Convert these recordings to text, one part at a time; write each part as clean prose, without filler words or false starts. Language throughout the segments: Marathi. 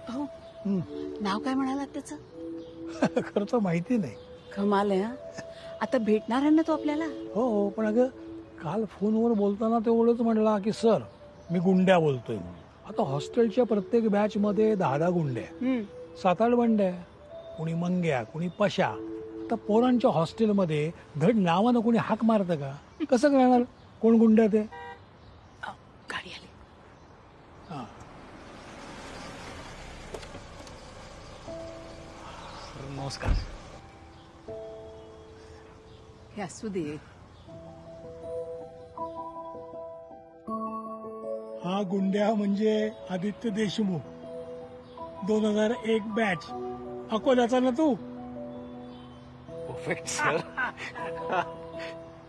हो नाव काय म्हणालात त्याचं? खरं तर माहिती नाही. कमाल आहे हा. आता भेटणार आहे ना तो आपल्याला? हो पण अगं काल फोनवर बोलताना तेवढंच म्हणला की सर मी गुंड्या बोलतोय म्हणून. आता हॉस्टेलच्या प्रत्येक बॅच मध्ये 10 गुंड्या, 7-8 बंड्या, कुणी मंग्या, कुणी पशा. आता पोरांच्या हॉस्टेलमध्ये धड नावानं कोणी हाक मारतं का? कसं कळणार कोण गुंड्या ते? गाडी आली. नमस्कार. हे असू दे. हा गुंड्या म्हणजे आदित्य देशमुख, 2001 बॅच, अकोल्याचा ना तू? Perfect sir.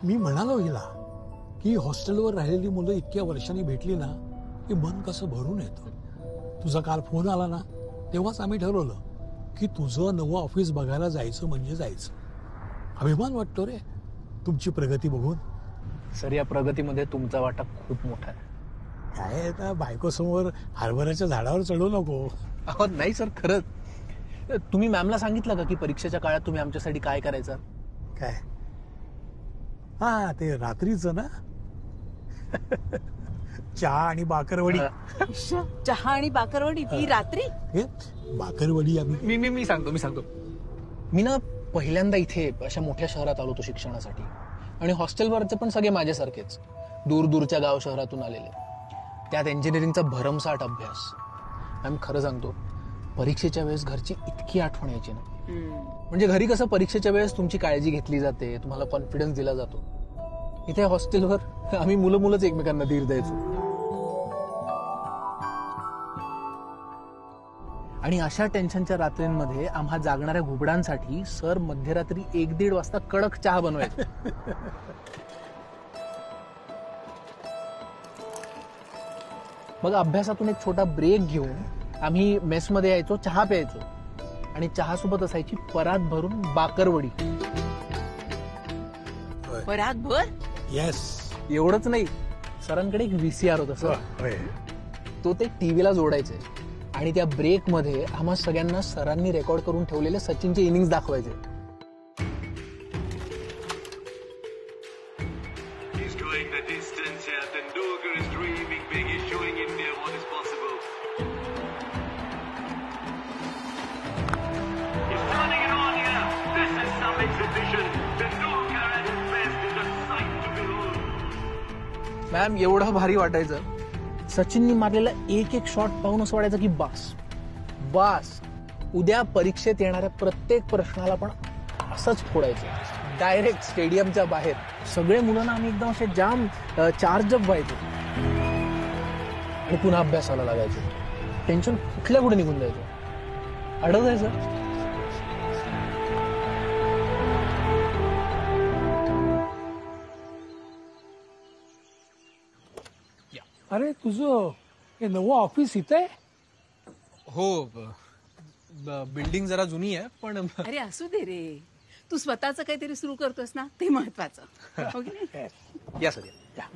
मी म्हणालो हिला की हॉस्टेलवर राहिलेली मुलं इतक्या वर्षांनी भेटली ना की मन कसं भरून येतं. तुझा काल फोन आला ना तेव्हाच आम्ही ठरवलं की तुझं नवं ऑफिस बघायला जायचं म्हणजे जायचं. अभिमान वाटतो रे तुमची प्रगती बघून. सर या प्रगतीमध्ये तुमचा वाटा खूप मोठा आहे. काय आता बायको समोर हरभऱ्याच्या झाडावर चढू नको. अहो नाही सर खरंच. तुम्ही मॅमला सांगितलं का की परीक्षेच्या काळात तुम्ही आमच्यासाठी काय करायचं? काय? हा ते रात्रीचं ना चहा आणि बाकरवडी. चहा आणि बाकरवडी ती रात्री? हे बाकरवडी आम्ही मी सांगतो. मी ना पहिल्यांदा इथे अशा मोठ्या शहरात आलो होतो शिक्षणासाठी आणि हॉस्टेलवरचे पण सगळे माझ्यासारखेच दूर दूरच्या गाव शहरातून आलेले. त्यात इंजिनिअरिंगचा भरमसाठ अभ्यास. आम्ही खरं सांगतो परीक्षेच्या वेळेस घरची इतकी आठवण यायची ना. म्हणजे घरी कसं परीक्षेच्या वेळेस तुमची काळजी घेतली जाते, तुम्हाला कॉन्फिडन्स दिला जातो. इथे हॉस्टेलवर आम्ही मुलंच एकमेकांना धीर द्यायचो. आणि अशा टेन्शनच्या रात्रींमध्ये आम्हा जागणाऱ्या घुबडांसाठी सर मध्यरात्री 1-1.5 वाजता कडक चहा बनवायचे. मग अभ्यासातून एक छोटा ब्रेक घेऊन आम्ही मेसमध्ये यायचो, चहा प्यायचो आणि चहासोबत असायची परात भरून बाकरवडी. परात भर? येस. एवढंच नाही, सरांकडे एक VCR होतं सर. तो ते टीव्हीला जोडायचे आणि त्या ब्रेक मध्ये आम्हा सगळ्यांना सरांनी रेकॉर्ड करून ठेवलेले सचिनचे इनिंग्स दाखवायचे. मॅम एवढं भारी वाटायचं. सचिननी मारलेला एक शॉट पाहून असं वाटायचं की बास उद्या परीक्षेत येणाऱ्या प्रत्येक प्रश्नाला पण असंच फोडायचं डायरेक्ट स्टेडियमच्या बाहेर. सगळे मुलं ना आम्ही एकदम असे जाम चार्जअप व्हायचो आणि पुन्हा अभ्यासाला लागायचो. टेन्शन कुठल्या कुठे निघून जायचं. आठवत आहे सर? अरे तुझं हे नवं ऑफिस इथे? हो बिल्डिंग जरा जुनी आहे पण. अरे असू दे रे, तू स्वतःच काहीतरी सुरू करतोस ना ते महत्वाचं. हो की नाही? या सर या.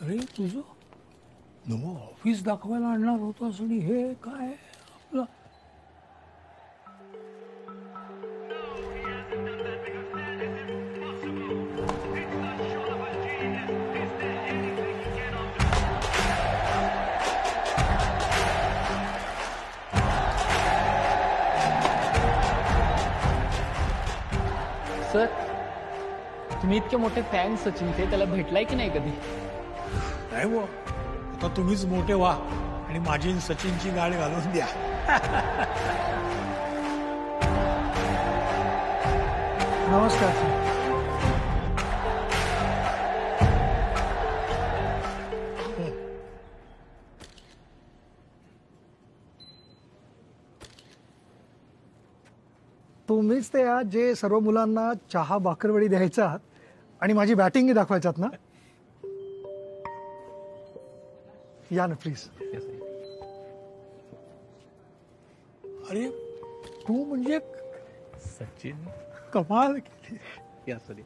अरे तुझं नवं ऑफिस दाखवायला आणणार होतंस आणि हे काय आपलं? सर तुम्ही इतके मोठे फॅन सचिनचे, त्याला भेटलाय की नाही कधी? नाही वो, आता तुम्हीच मोठे व्हा आणि माझी सचिनची गाडी घालून द्या. नमस्कार सर. तुम्हीच ते आहात जे सर्व मुलांना चहा बाकरवडी द्यायचा आणि माझी बॅटिंग दाखवायच्यात ना? या ना प्लीज. अरे तू म्हणजे सचिन कमाल केली. या सॉरी.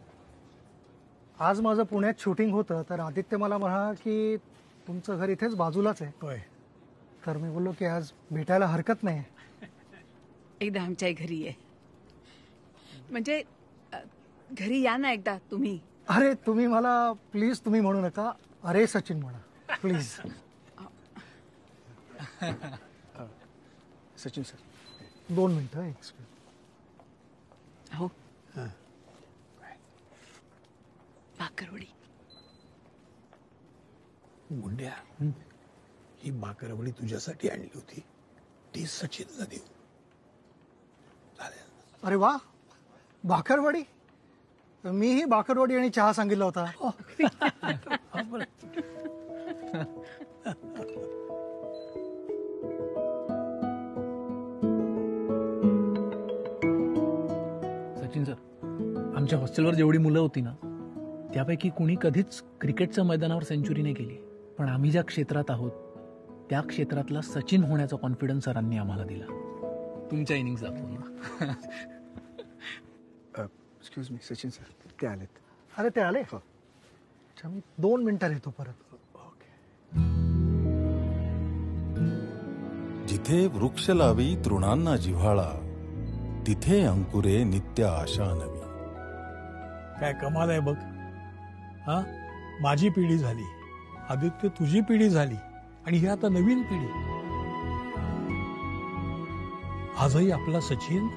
आज माझं पुण्यात शूटिंग होतं, तर आदित्य मला म्हणाला की तुमचं घर इथेच बाजूलाच आहे. होय. तर मी बोललो की आज भेटायला हरकत नाही. एकदा आमच्याही घरी आहे. म्हणजे घरी या ना एकदा तुम्ही. अरे तुम्ही मला प्लीज तुम्ही म्हणू नका, अरे सचिन म्हणा प्लीज. सचिन सर 2 मिनिटं. हो भाकरवडी. गुंड्या, ही भाकरवडी तुझ्यासाठी आणली होती, ती सचिनला देऊ. चालेल. अरे वा, भाकरवडी. मीही भाकरवडी आणि चहा सांगितला होता. सचिन सर, आमच्या हॉस्टेलवर जेवढी मुलं होती ना, त्यापैकी कुणी कधीच क्रिकेटच्या मैदानावर सेंचुरी नाही केली. पण आम्ही ज्या क्षेत्रात आहोत त्या क्षेत्रातला सचिन होण्याचा कॉन्फिडन्स सरांनी आम्हाला दिला. तुमच्या इनिंग्स दाखवून. एक्सक्यूज मी सचिन सर, ते आलेत. अरे ते आले. अच्छा, मी 2 मिनिटात येतो परत. जिथे वृक्ष लावी तृणांना जिव्हाळा, तिथे अंकुरे नित्य आशा नवी. काय कमाल आहे बघ. हा, माझी पिढी झाली, आदित्य तुझी पिढी झाली, आणि ही आता नवीन पिढी. आजही आपला सचिन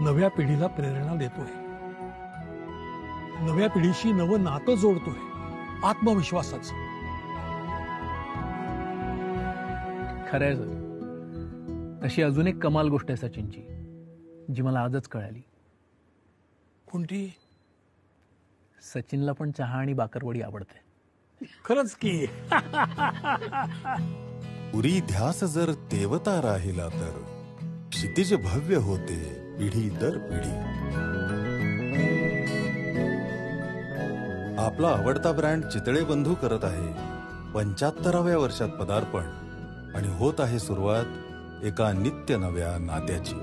नव्या पिढीला प्रेरणा देतोय, नव्या पिढीशी नवं नातं जोडतोय, आत्मविश्वासाचं. खरं आहे सर. तशी अजून एक कमाल गोष्ट आहे सचिनची, जी मला आजच कळाली. कोणती? सचिनला पण चहा आणि बाकरवडी आवडते. खरंच की. पुरी ध्यास जर तेवता राहिला तर क्षितिज भव्य होते पिढी दर पिढी. आपला आवडता ब्रँड चितळे बंधू करत आहे 75व्या वर्षात पदार्पण, आणि होत आहे सुरुवात एका नित्य नव्या नात्याची.